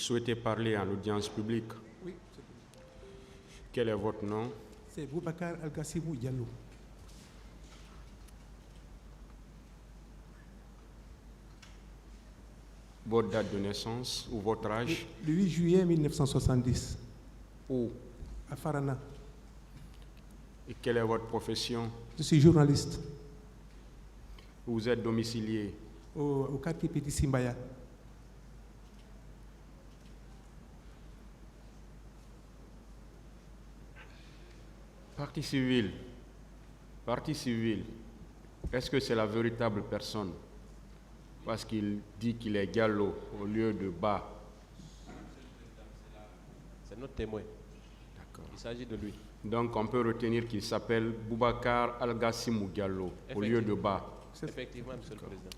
souhaitez parler en audience publique? Oui, Quel est votre nom? c'est Boubacar Al-Gassimou Diallo. Votre date de naissance ou votre âge? Le 8 juillet 1970, Où? à Farana. Et quelle est votre profession? Je suis journaliste Vous êtes domicilié? au quartier Petit Simbaya. Partie civile. Partie civile. Est-ce que c'est la véritable personne? Parce qu'il dit qu'il est Diallo au lieu de Ba. C'est notre témoin. D'accord. Il s'agit de lui. Donc on peut retenir qu'il s'appelle Boubacar Al-Gassimou Diallo au lieu de Ba. Effectivement, Monsieur le Président.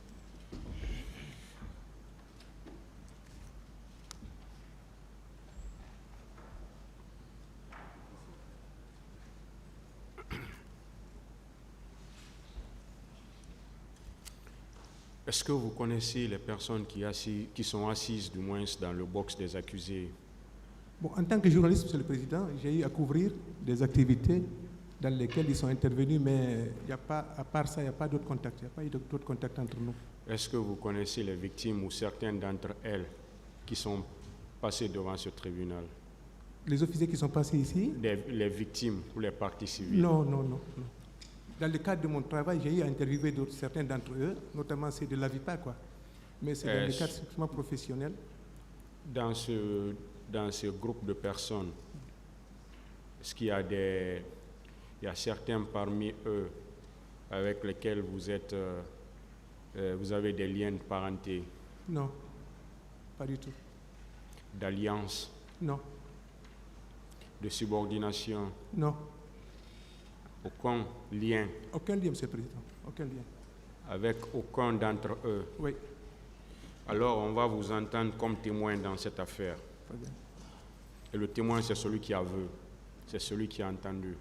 Est-ce que vous connaissez les personnes qui sont assises, du moins, dans le box des accusés? Bon, en tant que journaliste, Monsieur le Président, j'ai eu à couvrir des activités dans lesquelles ils sont intervenus, mais il n'y a pas, à part ça, il n'y a pas d'autres contacts. Il n'y a pas eu d'autres contacts entre nous. Est-ce que vous connaissez les victimes ou certaines d'entre elles qui sont passées devant ce tribunal? Les officiers qui sont passés ici? Les victimes ou les parties civiles? Non. Dans le cadre de mon travail, j'ai eu à interviewer certains d'entre eux, notamment ceux de l'AVIPA, quoi. Mais c'est dans le cadre strictement professionnel. Dans ce groupe de personnes, est-ce qu'il y a il y a certains parmi eux avec lesquels vous avez des liens de parenté? Non, pas du tout. D'alliance? Non. De subordination? Non. Aucun lien? Aucun lien, Monsieur le Président. Aucun lien. Avec aucun d'entre eux? Oui. Alors, on va vous entendre comme témoin dans cette affaire. Très bien. Et le témoin, c'est celui qui avoue, c'est celui qui a entendu.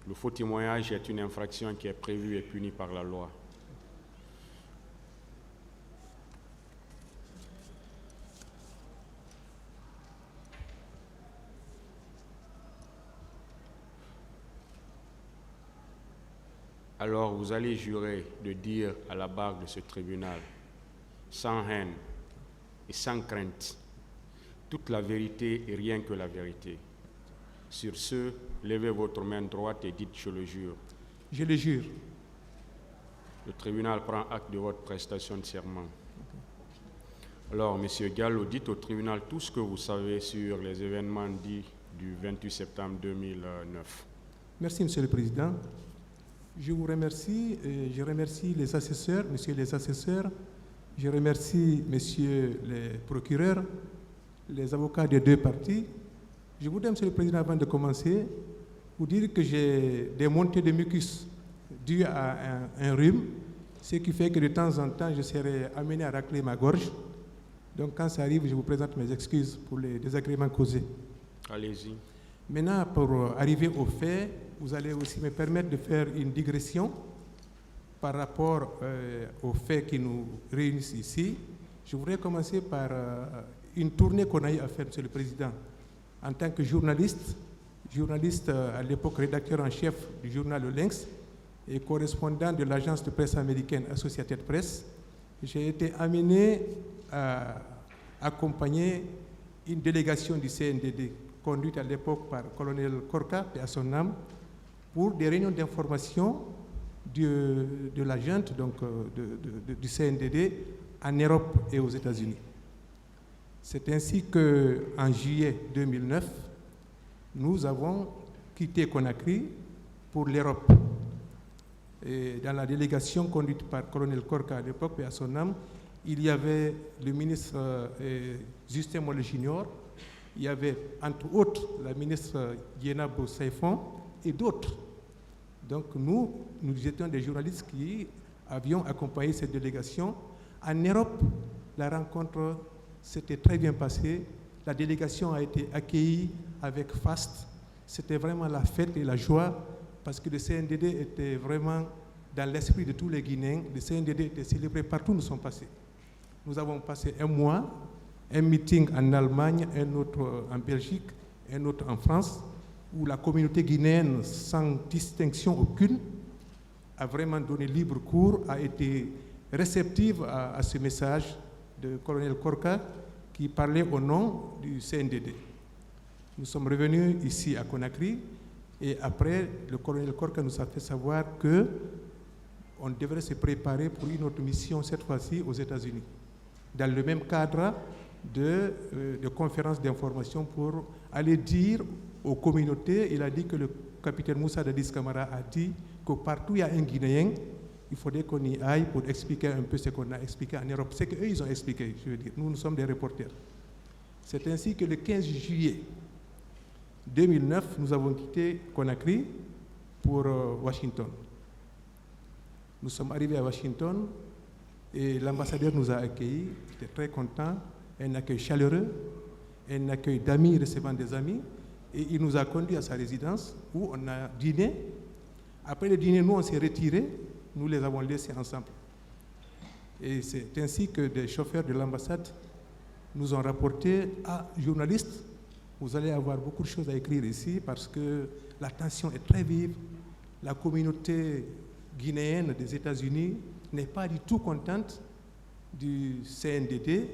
Le faux témoignage est une infraction qui est prévue et punie par la loi. Alors vous allez jurer de dire à la barre de ce tribunal, sans haine et sans crainte, toute la vérité et rien que la vérité. Sur ce, levez votre main droite et dites « Je le jure ». Je le jure. Le tribunal prend acte de votre prestation de serment. Alors, M. Diallo, dites au tribunal tout ce que vous savez sur les événements dits du 28 septembre 2009. Merci, Monsieur le Président. Je vous remercie et je remercie les assesseurs, messieurs les assesseurs. Je remercie messieurs les procureurs, les avocats des deux parties. Je voudrais, Monsieur le Président, avant de commencer, vous dire que j'ai des montées de mucus dues à un rhume, ce qui fait que de temps en temps, je serai amené à racler ma gorge. Donc quand ça arrive, je vous présente mes excuses pour les désagréments causés. Allez-y. Maintenant, pour arriver au fait, vous allez aussi me permettre de faire une digression par rapport aux faits qui nous réunissent ici. Je voudrais commencer par une tournée qu'on a eu à faire, Monsieur le Président, en tant que journaliste à l'époque rédacteur en chef du journal Le Lynx et correspondant de l'agence de presse américaine Associated Press. J'ai été amené à accompagner une délégation du CNDD conduite à l'époque par le colonel Korka, et à son âme, pour des réunions d'information de la junte du CNDD en Europe et aux États-Unis. C'est ainsi qu'en juillet 2009, nous avons quitté Conakry pour l'Europe. Et dans la délégation conduite par le colonel Korka à l'époque, et à son âme, il y avait le ministre Justin Molle Junior, il y avait entre autres la ministre Diena Saifon et d'autres. Donc nous étions des journalistes qui avions accompagné cette délégation. En Europe, la rencontre s'était très bien passée. La délégation a été accueillie avec faste. C'était vraiment la fête et la joie parce que le CNDD était vraiment dans l'esprit de tous les Guinéens. Le CNDD était célébré partout où nous sommes passés. Nous avons passé un mois Un meeting en Allemagne, un autre en Belgique, un autre en France, où la communauté guinéenne, sans distinction aucune, a vraiment donné libre cours, a été réceptive à ce message de colonel Korka qui parlait au nom du CNDD. Nous sommes revenus ici à Conakry et après, le colonel Korka nous a fait savoir qu'on devrait se préparer pour une autre mission, cette fois-ci aux États-Unis, dans le même cadre de conférences d'information pour aller dire aux communautés. Il a dit que le capitaine Moussa Dadis Camara a dit que partout où il y a un Guinéen, il faudrait qu'on y aille pour expliquer un peu ce qu'on a expliqué en Europe. C'est qu'eux, ils ont expliqué, je veux dire. Nous sommes des reporters. C'est ainsi que le 15 juillet 2009, nous avons quitté Conakry pour Washington. Nous sommes arrivés à Washington et l'ambassadeur nous a accueillis. J'étais très content. Un accueil chaleureux, un accueil d'amis recevant des amis. Et il nous a conduits à sa résidence où on a dîné. Après le dîner, nous, on s'est retirés. Nous les avons laissés ensemble. Et c'est ainsi que des chauffeurs de l'ambassade nous ont rapporté à journalistes, vous allez avoir beaucoup de choses à écrire ici parce que la tension est très vive. La communauté guinéenne des États-Unis n'est pas du tout contente du CNDD.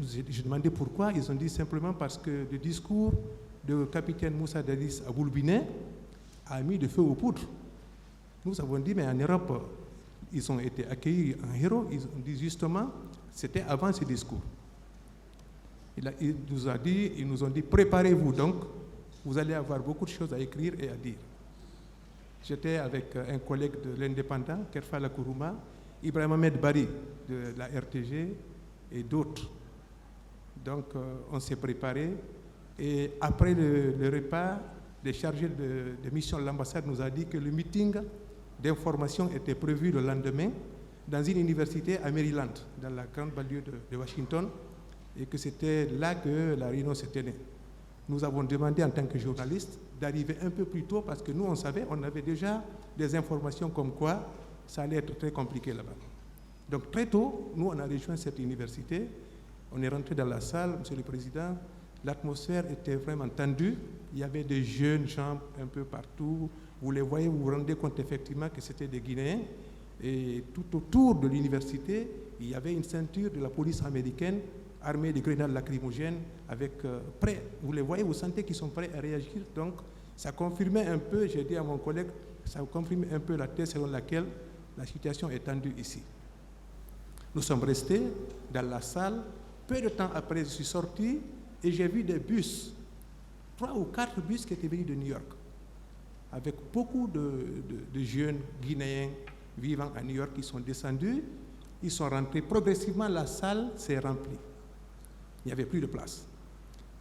Je demandais pourquoi. Ils ont dit simplement parce que le discours du capitaine Moussa Dadis à Boulbinet a mis de feu aux poudres. Nous avons dit, mais en Europe, ils ont été accueillis en héros. Ils ont dit justement, c'était avant ce discours. Ils nous ont dit, préparez-vous donc, vous allez avoir beaucoup de choses à écrire et à dire. J'étais avec un collègue de l'Indépendant, Kerfa Lakourouma, Ibrahim Ahmed Bari de la RTG et d'autres. Donc, on s'est préparé. Et après le repas, le chargé de mission de l'ambassade nous a dit que le meeting d'information était prévu le lendemain dans une université à Maryland, dans la grande banlieue de Washington, et que c'était là que la réunion se tenait. Nous avons demandé en tant que journalistes d'arriver un peu plus tôt parce que nous, on savait, on avait déjà des informations comme quoi ça allait être très compliqué là-bas. Donc très tôt, nous, on a rejoint cette université, on est rentré dans la salle, Monsieur le Président, l'atmosphère était vraiment tendue, il y avait des jeunes gens un peu partout, vous les voyez, vous vous rendez compte effectivement que c'était des Guinéens, et tout autour de l'université, il y avait une ceinture de la police américaine armés de grenades lacrymogènes, prêts. Vous les voyez, vous sentez qu'ils sont prêts à réagir. Donc, ça confirmait un peu, j'ai dit à mon collègue, ça confirmait un peu la thèse selon laquelle la situation est tendue ici. Nous sommes restés dans la salle. Peu de temps après, je suis sorti et j'ai vu des bus, 3 ou 4 bus qui étaient venus de New York, avec beaucoup de jeunes Guinéens vivant à New York qui sont descendus. Ils sont rentrés. Progressivement, la salle s'est remplie. Il n'y avait plus de place.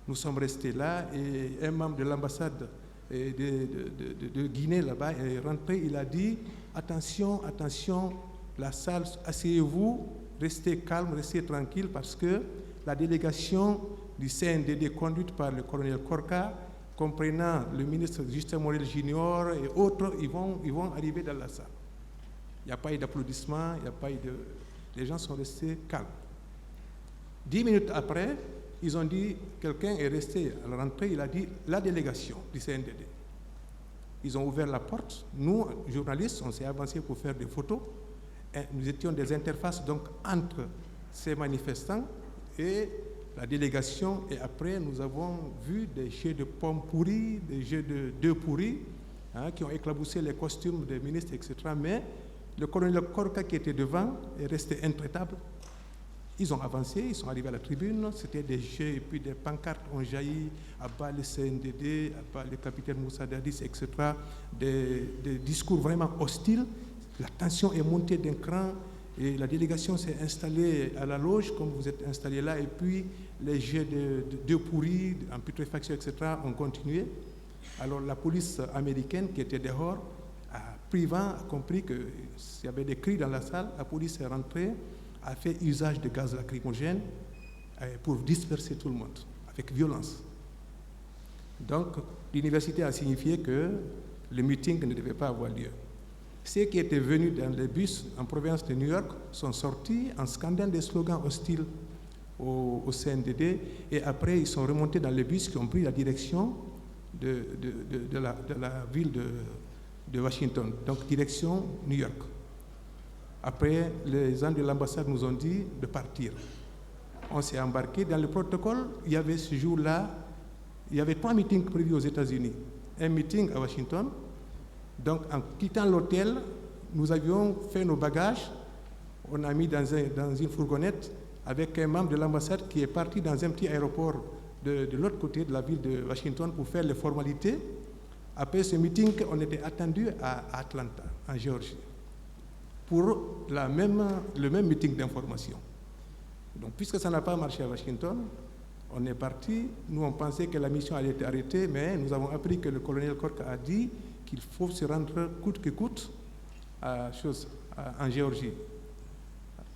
Nous sommes restés là et un membre de l'ambassade de Guinée là-bas est rentré. Il a dit « Attention, attention, la salle, asseyez-vous, restez calme, restez tranquille parce que la délégation du CNDD conduite par le colonel Korka, comprenant le ministre Justin Morel Junior et autres, ils vont arriver dans la salle. Il n'y a pas eu d'applaudissements, il n'y a pas eu de... Les gens sont restés calmes. 10 minutes après, ils ont dit, quelqu'un est resté à la rentrée, il a dit, la délégation du CNDD. Ils ont ouvert la porte. Nous, journalistes, on s'est avancés pour faire des photos. Et nous étions des interfaces donc entre ces manifestants et la délégation. Et après, nous avons vu des jets de pommes pourries, des jets d'œufs pourris, qui ont éclaboussé les costumes des ministres, etc. Mais le colonel Korka qui était devant est resté intraitable. Ils ont avancé, ils sont arrivés à la tribune, c'était des jets et puis des pancartes ont jailli à bas le CNDD, à bas le capitaine Moussa Dadis, etc. Des discours vraiment hostiles. La tension est montée d'un cran et la délégation s'est installée à la loge, comme vous êtes installés là, et puis les jets d'œufs pourris, en putréfaction, etc. ont continué. Alors la police américaine qui était dehors a pris vent, a compris qu'il y avait des cris dans la salle, la police est rentrée, a fait usage de gaz lacrymogène pour disperser tout le monde, avec violence. Donc, l'université a signifié que le meeting ne devait pas avoir lieu. Ceux qui étaient venus dans les bus en provenance de New York sont sortis en scandant des slogans hostiles au CNDD, et après ils sont remontés dans les bus qui ont pris la direction de la ville de Washington, donc direction New York. Après, les gens de l'ambassade nous ont dit de partir. On s'est embarqué. Dans le protocole, il y avait ce jour-là, il y avait 3 meetings prévus aux États-Unis. Un meeting à Washington. Donc, en quittant l'hôtel, nous avions fait nos bagages. On a mis dans une fourgonnette avec un membre de l'ambassade qui est parti dans un petit aéroport de l'autre côté de la ville de Washington pour faire les formalités. Après ce meeting, on était attendu à Atlanta, en Géorgie, pour le même meeting d'information. Donc, puisque ça n'a pas marché à Washington, on est parti. Nous, on pensait que la mission allait être arrêtée, mais nous avons appris que le colonel Korka a dit qu'il faut se rendre coûte que coûte en Géorgie.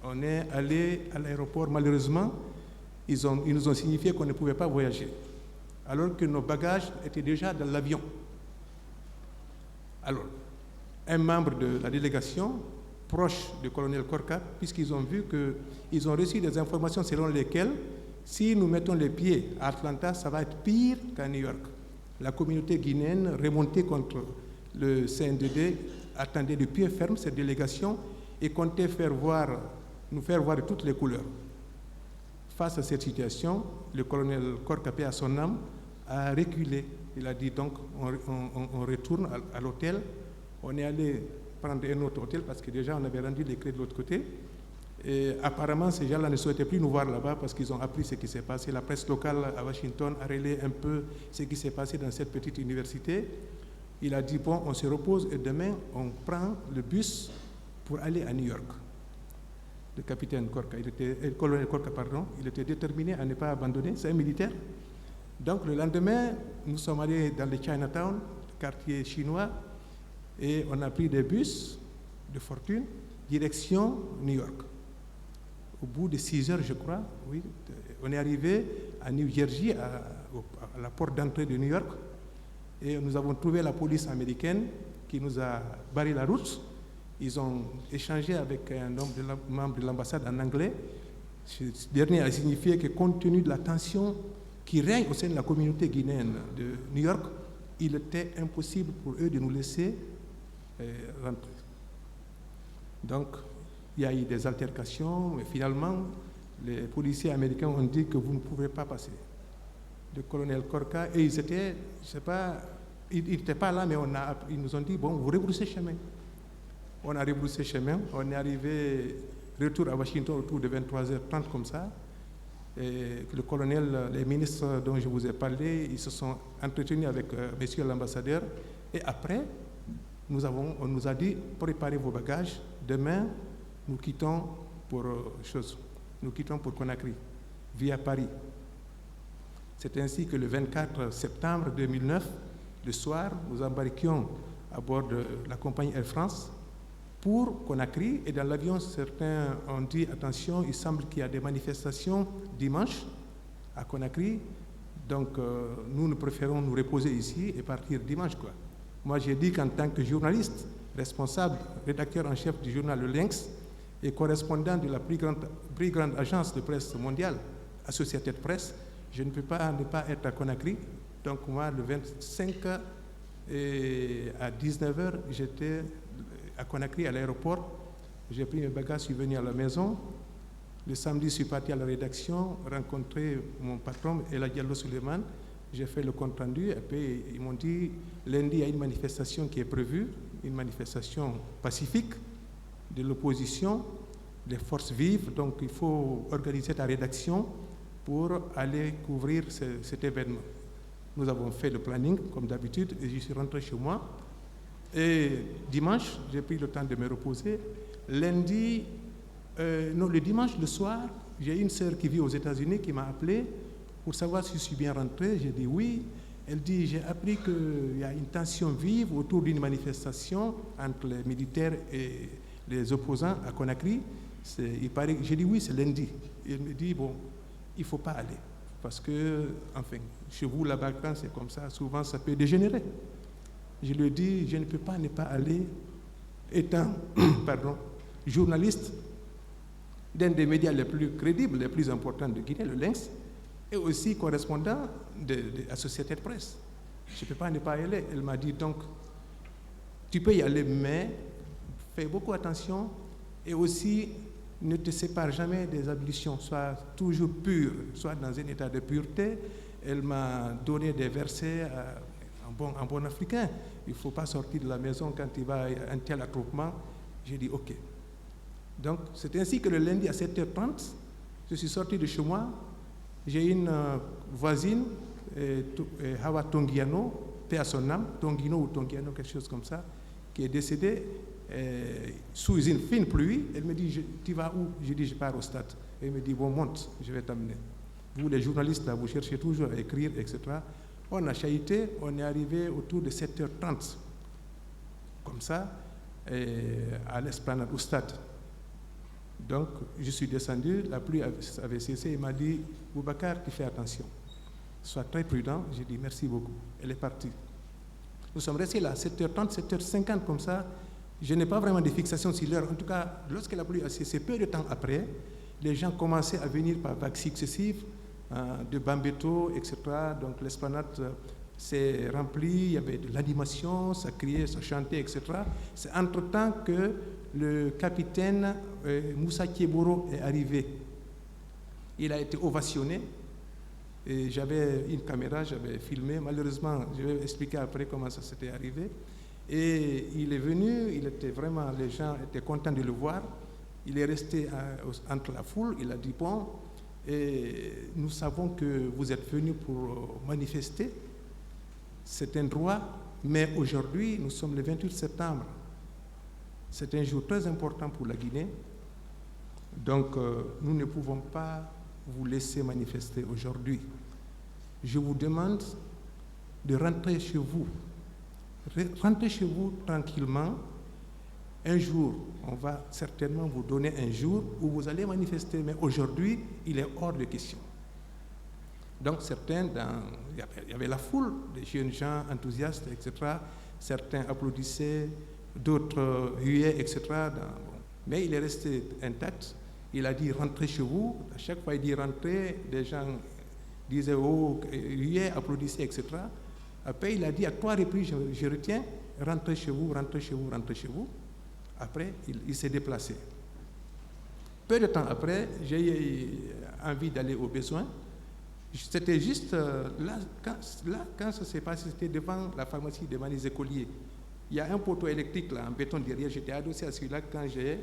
On est allé à l'aéroport, malheureusement, ils nous ont signifié qu'on ne pouvait pas voyager, alors que nos bagages étaient déjà dans l'avion. Alors, un membre de la délégation, proche du colonel Korka, puisqu'ils ont vu qu'ils ont reçu des informations selon lesquelles, si nous mettons les pieds à Atlanta, ça va être pire qu'à New York. La communauté guinéenne, remontée contre le CNDD, attendait de pied ferme cette délégation et comptait nous faire voir de toutes les couleurs. Face à cette situation, le colonel Korka, paix à son âme, a reculé. Il a dit donc, on retourne à l'hôtel. On est allé prendre un autre hôtel parce que déjà on avait rendu les clés de l'autre côté. Et apparemment, ces gens-là ne souhaitaient plus nous voir là-bas parce qu'ils ont appris ce qui s'est passé. La presse locale à Washington a relayé un peu ce qui s'est passé dans cette petite université. Il a dit, bon, on se repose et demain, on prend le bus pour aller à New York. Le capitaine Korka, le colonel Korka, pardon, il était déterminé à ne pas abandonner, c'est un militaire. Donc le lendemain, nous sommes allés dans le Chinatown, quartier chinois, et on a pris des bus de fortune, direction New York. Au bout de 6 heures, je crois, oui, on est arrivé à New Jersey, à la porte d'entrée de New York, et nous avons trouvé la police américaine qui nous a barré la route. Ils ont échangé avec un membre de l'ambassade en anglais. Ce dernier a signifié que compte tenu de la tension qui règne au sein de la communauté guinéenne de New York, il était impossible pour eux de nous laisser rentrer. Donc, il y a eu des altercations, mais finalement, les policiers américains ont dit que vous ne pouvez pas passer. Le colonel Korka, et ils étaient, je ne sais pas, ils n'étaient pas là, mais ils nous ont dit, bon, vous rebroussez chemin. On a rebroussé chemin, on est arrivé, retour à Washington autour de 23h30 comme ça. Et le colonel, les ministres dont je vous ai parlé, ils se sont entretenus avec monsieur l'ambassadeur. Et après, on nous a dit, préparez vos bagages, demain, nous quittons pour Conakry, via Paris. C'est ainsi que le 24 septembre 2009, le soir, nous embarquions à bord de la compagnie Air France pour Conakry, et dans l'avion, certains ont dit, attention, il semble qu'il y a des manifestations dimanche à Conakry, donc nous préférons nous reposer ici et partir dimanche, quoi. Moi, j'ai dit qu'en tant que journaliste, responsable, rédacteur en chef du journal Le Lynx et correspondant de la plus grande agence de presse mondiale, Associated Press, je ne peux pas ne pas être à Conakry. Donc moi, le 25 à 19h, j'étais à Conakry, à l'aéroport. J'ai pris mes bagages, je suis venu à la maison. Le samedi, je suis parti à la rédaction, rencontrer mon patron, El Diallo Suleiman. J'ai fait le compte rendu, et puis ils m'ont dit, lundi, il y a une manifestation qui est prévue, une manifestation pacifique de l'opposition, des forces vives, donc il faut organiser ta rédaction pour aller couvrir cet événement. Nous avons fait le planning, comme d'habitude, et je suis rentré chez moi. Et dimanche, j'ai pris le temps de me reposer. Lundi, le dimanche, le soir, j'ai une sœur qui vit aux États-Unis qui m'a appelé pour savoir si je suis bien rentré. J'ai dit oui. Elle dit, j'ai appris qu'il y a une tension vive autour d'une manifestation entre les militaires et les opposants à Conakry. J'ai dit oui, c'est lundi. Elle me dit, bon, il ne faut pas aller. Parce que, enfin, chez vous, là-bas, quand c'est comme ça, souvent, ça peut dégénérer. Je lui ai dit, je ne peux pas ne pas aller, étant journaliste, d'un des médias les plus crédibles, les plus importants de Guinée, le Lynx, et aussi correspondant de la société de presse. Je ne peux pas ne pas y aller. Elle m'a dit donc, tu peux y aller, mais fais beaucoup attention et aussi ne te sépare jamais des ablutions, sois toujours pur, sois dans un état de pureté. Elle m'a donné des versets en bon africain. Il ne faut pas sortir de la maison quand il va à un tel attroupement. J'ai dit OK. Donc c'est ainsi que le lundi à 7h30, je suis sorti de chez moi. J'ai une voisine, Hawa Tongiano, paix à son âme, Tongino ou Tongiano, quelque chose comme ça, qui est décédée sous une fine pluie. Elle me dit, tu vas où? Je dis, je pars au stade. Elle me dit, bon, monte, je vais t'amener. Vous, les journalistes, là, vous cherchez toujours à écrire, etc. On a chahuté, on est arrivé autour de 7h30, comme ça, à l'esplanade, au stade. Donc, je suis descendu, la pluie avait cessé, il m'a dit, Boubacar, tu fais attention, sois très prudent. J'ai dit, merci beaucoup. Elle est partie. Nous sommes restés là, 7h30, 7h50, comme ça. Je n'ai pas vraiment de fixation sur l'heure. En tout cas, lorsque la pluie a cessé, peu de temps après, les gens commençaient à venir par vagues successives, de Bambeto, etc. Donc l'esplanade s'est remplie, il y avait de l'animation, ça criait, ça chantait, etc. C'est entre-temps que le capitaine Moussa Kieboro est arrivé. Il a été ovationné. Et j'avais une caméra, j'avais filmé. Malheureusement, je vais expliquer après comment ça s'était arrivé. Et il est venu, les gens étaient contents de le voir. Il est resté entre la foule, il a dit, bon, et nous savons que vous êtes venus pour manifester, c'est un droit, mais aujourd'hui, nous sommes le 28 septembre. C'est un jour très important pour la Guinée. Donc, nous ne pouvons pas vous laisser manifester aujourd'hui. Je vous demande de rentrer chez vous. Rentrez chez vous tranquillement. Un jour, on va certainement vous donner un jour où vous allez manifester, mais aujourd'hui, il est hors de question. Donc certains, il y avait la foule, des jeunes gens enthousiastes, etc. Certains applaudissaient, d'autres huaient, etc. Mais il est resté intact. Il a dit rentrez chez vous. À chaque fois il dit rentrez, des gens disaient oh, huaient, applaudissaient, etc. Après il a dit à 3 reprises, je retiens, rentrez chez vous, rentrez chez vous, rentrez chez vous. Après, il s'est déplacé. Peu de temps après, j'ai eu envie d'aller au besoin. C'était juste là, quand ça s'est passé, c'était devant la pharmacie de Manis Écoliers. Il y a un poteau électrique là, en béton derrière. J'étais adossé à celui-là quand j'ai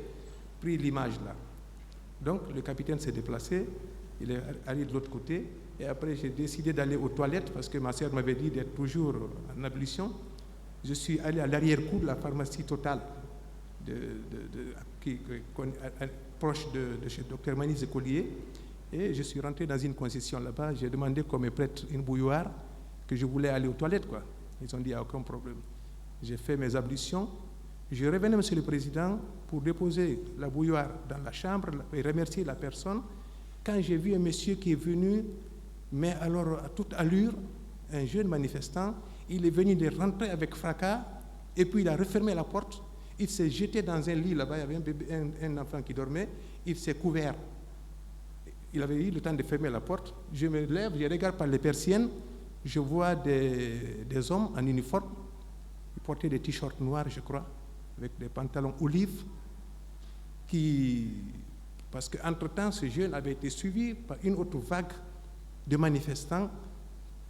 pris l'image là. Donc, le capitaine s'est déplacé. Il est allé de l'autre côté. Et après, j'ai décidé d'aller aux toilettes parce que ma sœur m'avait dit d'être toujours en ablution. Je suis allé à l'arrière-cour de la pharmacie Total. Proche de chez Dr Manis Écolier, et je suis rentré dans une concession là-bas. J'ai demandé qu'on me prête une bouilloire, que je voulais aller aux toilettes, quoi. Ils ont dit, il n'y a aucun problème. J'ai fait mes ablutions. Je revenais, Monsieur le Président, pour déposer la bouilloire dans la chambre et remercier la personne. Quand j'ai vu un monsieur qui est venu, mais alors à toute allure, un jeune manifestant, il est venu de rentrer avec fracas, et puis il a refermé la porte. Il s'est jeté dans un lit, là-bas, il y avait un bébé, un enfant qui dormait, il s'est couvert. Il avait eu le temps de fermer la porte. Je me lève, je regarde par les persiennes, je vois des hommes en uniforme, ils portaient des t-shirts noirs, je crois, avec des pantalons olives, parce qu'entre-temps, ce jeune avait été suivi par une autre vague de manifestants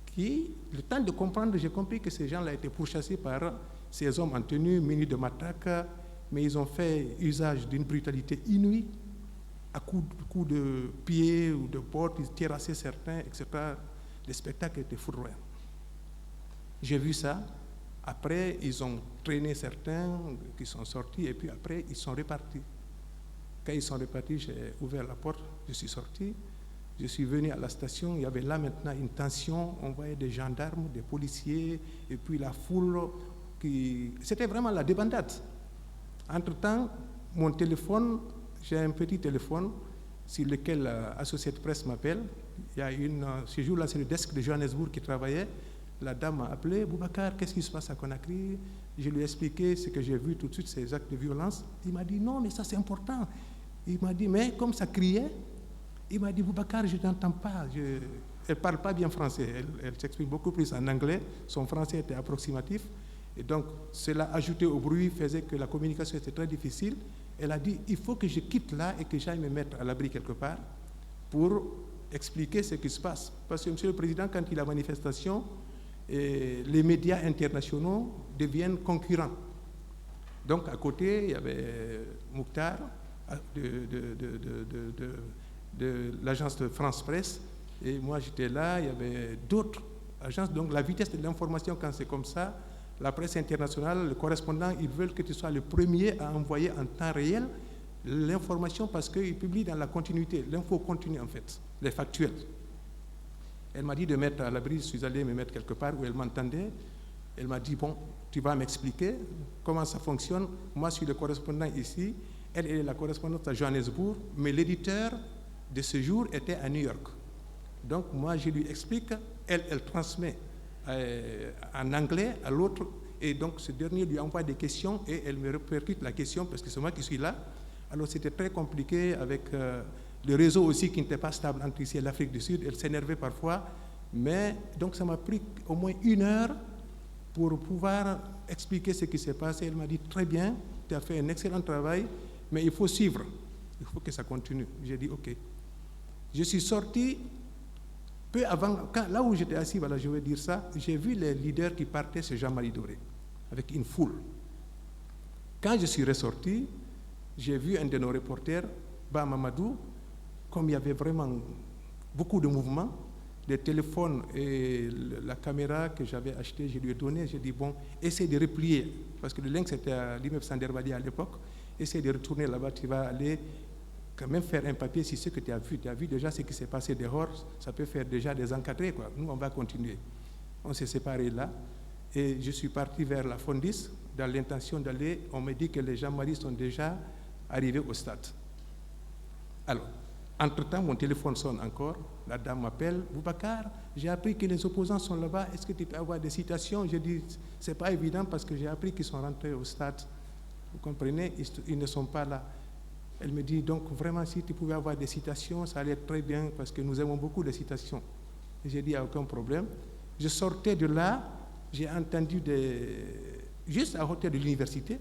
qui, le temps de comprendre, j'ai compris que ces gens-là étaient pourchassés par ces hommes en tenue, munis de matraques, mais ils ont fait usage d'une brutalité inouïe, à coups de pieds ou de portes, ils terrassaient certains, etc. Le spectacle était foudroyant. J'ai vu ça. Après, ils ont traîné certains qui sont sortis, et puis après, ils sont repartis. Quand ils sont repartis, j'ai ouvert la porte, je suis sorti, je suis venu à la station, il y avait là maintenant une tension, on voyait des gendarmes, des policiers, et puis la foule. C'était vraiment la débandade. Entre-temps, mon téléphone, j'ai un petit téléphone sur lequel Associated Press m'appelle. Il y a ce jour-là, c'est le desk de Johannesburg qui travaillait. La dame m'a appelé, Boubacar, qu'est-ce qui se passe à Conakry? Je lui ai expliqué ce que j'ai vu tout de suite, ces actes de violence. Il m'a dit, non, mais ça c'est important. Il m'a dit, mais comme ça criait, il m'a dit, Boubacar, je n'entends pas. Elle ne parle pas bien français, elle s'exprime beaucoup plus en anglais, son français était approximatif. Et donc, cela ajouté au bruit faisait que la communication était très difficile. Elle a dit, il faut que je quitte là et que j'aille me mettre à l'abri quelque part pour expliquer ce qui se passe. Parce que, Monsieur le Président, quand il y a manifestation, les médias internationaux deviennent concurrents. Donc, à côté, il y avait Mouktar de l'agence de France Presse, et moi j'étais là, il y avait d'autres agences. Donc, la vitesse de l'information, quand c'est comme ça, la presse internationale, les correspondants, ils veulent que tu sois le premier à envoyer en temps réel l'information parce qu'ils publient dans la continuité. L'info continue en fait, les factuels. Elle m'a dit de mettre à l'abri, je suis allé me mettre quelque part où elle m'entendait. Elle m'a dit, bon, tu vas m'expliquer comment ça fonctionne. Moi, je suis le correspondant ici. Elle est la correspondante à Johannesburg, mais l'éditeur de ce jour était à New York. Donc, moi, je lui explique, elle transmet en anglais à l'autre, et donc ce dernier lui envoie des questions et elle me répercute la question parce que c'est moi qui suis là. Alors c'était très compliqué avec le réseau aussi qui n'était pas stable entre ici et l'Afrique du Sud. Elle s'énervait parfois, mais donc ça m'a pris au moins 1 heure pour pouvoir expliquer ce qui s'est passé. Elle m'a dit très bien, tu as fait un excellent travail, mais il faut suivre, il faut que ça continue. J'ai dit ok. Je suis sorti. Peu avant, là où j'étais assis, voilà, je vais dire ça, j'ai vu les leaders qui partaient chez Jean-Marie Doré, avec une foule. Quand je suis ressorti, j'ai vu un de nos reporters, Ba Mamadou, comme il y avait vraiment beaucoup de mouvements, les téléphones et la caméra que j'avais achetée, je lui ai donné, j'ai dit, bon, essaie de replier, parce que le link c'était à l'immeuble Sanderbadi à l'époque, essaie de retourner là-bas, tu vas aller quand même faire un papier si ce que tu as vu déjà ce qui s'est passé dehors, ça peut faire déjà des encadrés, quoi. Nous, on va continuer. On s'est séparés là, et je suis parti vers la Fondis, dans l'intention d'aller, on me dit que les Jean-Marie sont déjà arrivés au stade. Alors, entre-temps, mon téléphone sonne encore, la dame m'appelle, Boubacar, j'ai appris que les opposants sont là-bas, est-ce que tu peux avoir des citations? J'ai dit, c'est pas évident parce que j'ai appris qu'ils sont rentrés au stade. Vous comprenez, ils ne sont pas là. Elle me dit, donc vraiment, si tu pouvais avoir des citations, ça allait être très bien, parce que nous aimons beaucoup les citations. Et j'ai dit, il n'y a aucun problème. Je sortais de là, j'ai entendu juste à hauteur de l'université,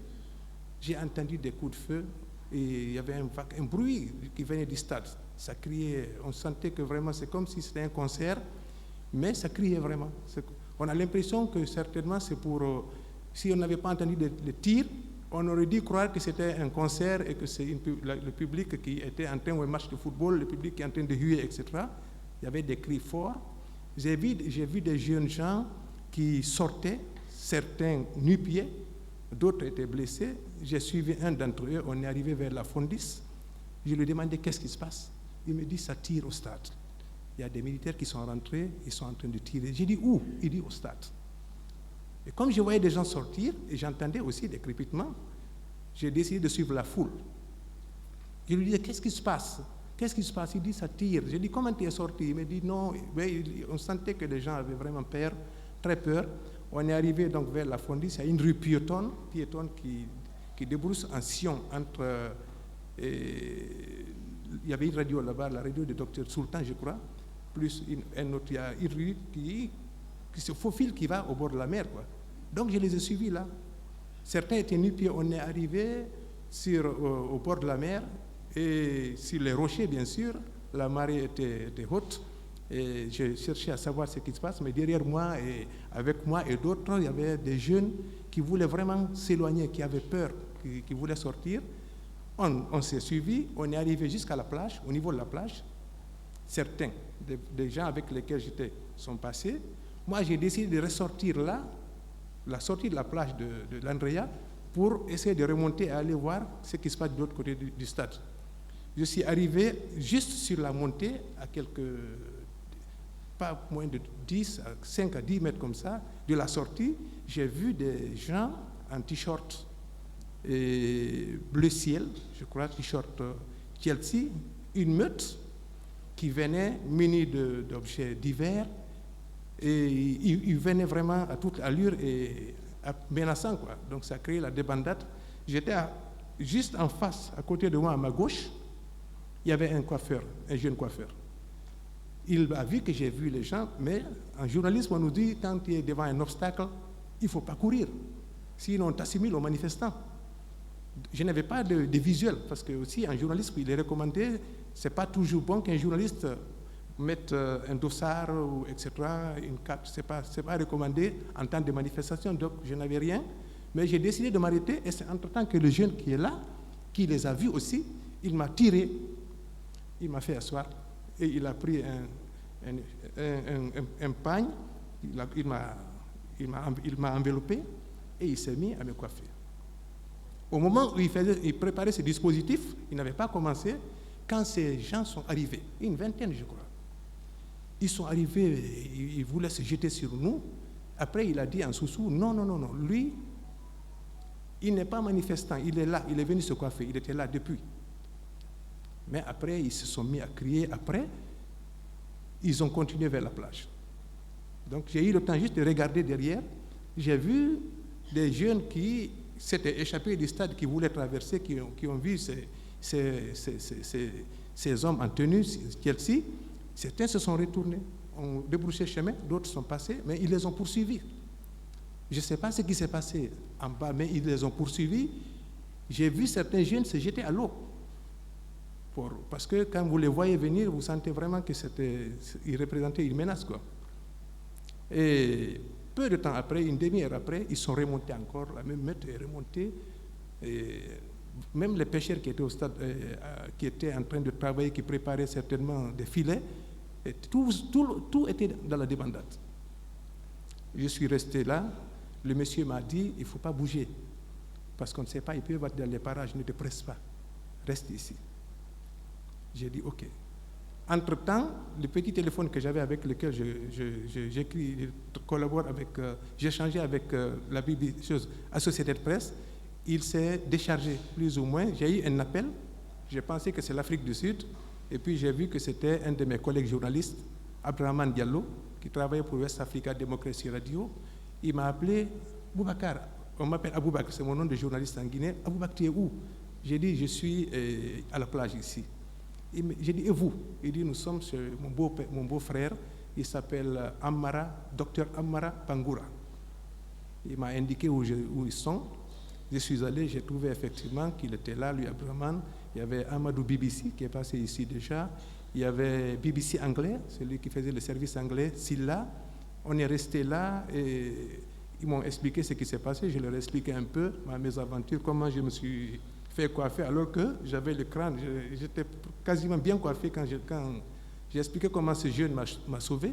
j'ai entendu des coups de feu, et il y avait un bruit qui venait du stade. Ça criait, on sentait que vraiment, c'est comme si c'était un concert, mais ça criait vraiment. On a l'impression que certainement, c'est pour, si on n'avait pas entendu les tirs, on aurait dû croire que c'était un concert et que c'est le public qui était en train de match de football, le public qui est en train de huer, etc. Il y avait des cris forts. J'ai vu des jeunes gens qui sortaient, certains nu-pieds, d'autres étaient blessés. J'ai suivi un d'entre eux, on est arrivé vers la Fondis. Je lui ai demandé qu'est-ce qui se passe. Il me dit ça tire au stade. Il y a des militaires qui sont rentrés, ils sont en train de tirer. J'ai dit où? Il dit au stade. Et comme je voyais des gens sortir, et j'entendais aussi des crépitements, j'ai décidé de suivre la foule. Je lui dis, qu'est-ce qui se passe? Qu'est-ce qui se passe? Il dit, ça tire. J'ai dit, comment tu es sorti? Il me dit, non. On sentait que les gens avaient vraiment peur, très peur. On est arrivé donc vers la Fondis, il y a une rue piétonne qui débrousse en sillon entre... il y avait une radio là-bas, la radio du docteur Sultan, je crois, plus un autre, il y a une rue qui se faufile, qui va au bord de la mer, quoi. Donc je les ai suivis là. Certains étaient nu-pieds, on est arrivé au bord de la mer, et sur les rochers, bien sûr, la marée était haute, et j'ai cherché à savoir ce qui se passe, mais derrière moi, et avec moi et d'autres, il y avait des jeunes qui voulaient vraiment s'éloigner, qui avaient peur, qui voulaient sortir. On s'est suivis, on est arrivé jusqu'à la plage, au niveau de la plage. Certains des gens avec lesquels j'étais sont passés. Moi, j'ai décidé de ressortir là, la sortie de la plage de l'Andrea, pour essayer de remonter et aller voir ce qui se passe de l'autre côté du stade. Je suis arrivé juste sur la montée, à pas moins de 5 à 10 mètres comme ça, de la sortie. J'ai vu des gens en t-shirt bleu ciel, je crois, t-shirt Chelsea, une meute qui venait munie d'objets divers, et il venait vraiment à toute allure et menaçant, quoi. Donc ça créait la débandade. J'étais juste en face, à côté de moi, à ma gauche, il y avait un coiffeur, un jeune coiffeur. Il a vu que j'ai vu les gens, mais en journalisme, on nous dit, quand tu es devant un obstacle, il ne faut pas courir. Sinon, on t'assimile aux manifestants. Je n'avais pas de visuel, parce que aussi, en journalisme, il est recommandé, ce n'est pas toujours bon qu'un journaliste mette un dossard, ou etc., une carte, ce n'est pas recommandé en temps de manifestation, donc je n'avais rien. Mais j'ai décidé de m'arrêter, et c'est entre-temps que le jeune qui est là, qui les a vus aussi, il m'a tiré, il m'a fait asseoir, et il a pris un pagne, il m'a enveloppé, et il s'est mis à me coiffer. Au moment où il préparait ce dispositif, il n'avait pas commencé, quand ces gens sont arrivés, une vingtaine je crois, ils sont arrivés, ils voulaient se jeter sur nous. Après il a dit en sous-sous, non, lui, il n'est pas manifestant, il est là, il est venu se coiffer, il était là depuis. Mais après, ils se sont mis à crier. Après, ils ont continué vers la plage. Donc, j'ai eu le temps juste de regarder derrière. J'ai vu des jeunes qui s'étaient échappés du stade, qui voulaient traverser, qui ont vu ces hommes en tenue, Chelsea. Certains se sont retournés, ont débouché chemin, d'autres sont passés, mais ils les ont poursuivis. Je ne sais pas ce qui s'est passé en bas, mais ils les ont poursuivis. J'ai vu certains jeunes se jeter à l'eau. Parce que quand vous les voyez venir, vous sentez vraiment qu'ils représentaient une menace, quoi. Et peu de temps après, une demi-heure après, ils sont remontés encore, la même meute est remontée. Et même les pêcheurs qui étaient au stade, qui étaient en train de travailler, qui préparaient certainement des filets, et tout était dans la débandade. Je suis resté là, le monsieur m'a dit, il ne faut pas bouger, parce qu'on ne sait pas, il peut être dans les parages, ne te presse pas, reste ici. J'ai dit OK. Entre-temps, le petit téléphone que j'avais avec lequel j'écris, collabore avec, j'échangeais avec la BBC, Associated Press, il s'est déchargé plus ou moins. J'ai eu un appel, j'ai pensé que c'est l'Afrique du Sud, et puis j'ai vu que c'était un de mes collègues journalistes, Abdrahman Diallo, qui travaillait pour West Africa Democracy Radio. Il m'a appelé, Boubacar, on m'appelle Aboubakar, c'est mon nom de journaliste en Guinée. Aboubakar, tu es où? J'ai dit, je suis à la plage ici. J'ai dit, et vous? Il dit, nous sommes chez mon beau-frère, il s'appelle Dr Amara Bangoura. Il m'a indiqué où ils sont. Je suis allé, j'ai trouvé effectivement qu'il était là, lui, Abdrahman. Il y avait Amadou BBC qui est passé ici déjà. Il y avait BBC anglais, celui qui faisait le service anglais, Silla. On est resté là et ils m'ont expliqué ce qui s'est passé. Je leur ai expliqué un peu ma mésaventure, comment je me suis fait coiffer alors que j'avais le crâne. J'étais quasiment bien coiffé quand j'ai expliqué comment ce jeune m'a sauvé.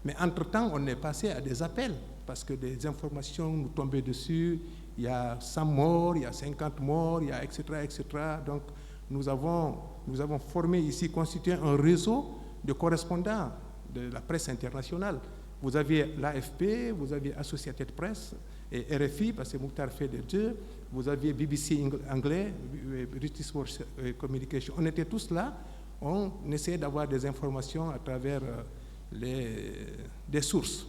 Mais entre-temps, on est passé à des appels parce que des informations nous tombaient dessus. Il y a 100 morts, il y a 50 morts, il y a etc. Donc, nous avons formé ici, constitué un réseau de correspondants de la presse internationale. Vous aviez l'AFP, vous aviez Associated Press et RFI, parce que Mokhtar fait les deux. Vous aviez BBC anglais, British World Communication. On était tous là, on essayait d'avoir des informations à travers des sources.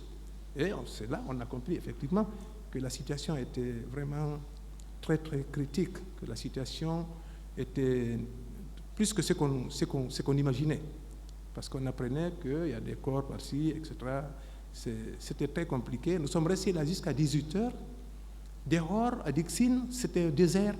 Et c'est là qu'on a compris effectivement que la situation était vraiment très très critique, que la situation était plus que ce qu'on imaginait. Parce qu'on apprenait qu'il y a des corps par-ci, etc. C'était très compliqué. Nous sommes restés là jusqu'à 18h. Dehors, à Dixine, c'était désert.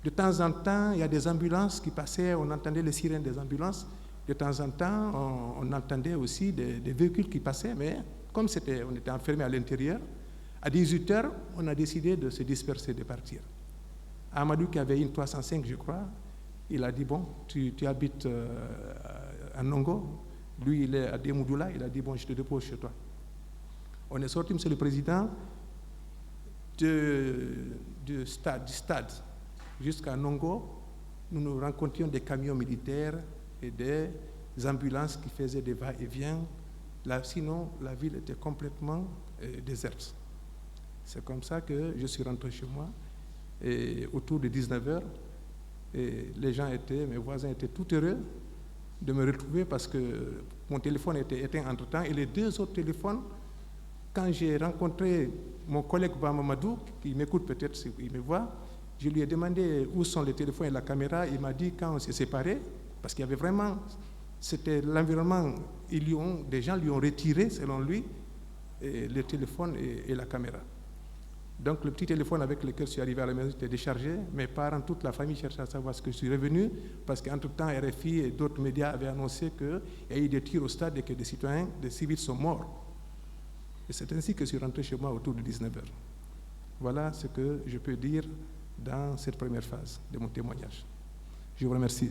De temps en temps, il y a des ambulances qui passaient, on entendait les sirènes des ambulances. De temps en temps, on entendait aussi des véhicules qui passaient, mais comme on était enfermés à l'intérieur, à 18h, on a décidé de se disperser, de partir. Amadou, qui avait une 305, je crois, il a dit, bon, tu habites à Nongo, lui, il est à Demoudoula, il a dit, bon, je te dépose chez toi. On est sorti, monsieur le Président, du stade jusqu'à Nongo. Nous rencontrions des camions militaires et des ambulances qui faisaient des va-et-vient. Sinon, la ville était complètement déserte. C'est comme ça que je suis rentré chez moi. Et autour de 19h, mes voisins étaient tout heureux de me retrouver parce que mon téléphone était éteint entre-temps et les deux autres téléphones, quand j'ai rencontré mon collègue Bamamadou, qui m'écoute peut-être s'il me voit, je lui ai demandé où sont les téléphones et la caméra. Il m'a dit quand on s'est séparés, Parce qu'il y avait vraiment, c'était l'environnement, des gens lui ont retiré, selon lui, le téléphone et la caméra. Donc le petit téléphone avec lequel je suis arrivé à la maison était déchargé. Mes parents, toute la famille cherchaient à savoir ce que je suis revenu, parce qu'entre-temps, RFI et d'autres médias avaient annoncé qu'il y a eu des tirs au stade et que des citoyens, des civils sont morts. Et c'est ainsi que je suis rentré chez moi autour de 19h. Voilà ce que je peux dire dans cette première phase de mon témoignage. Je vous remercie.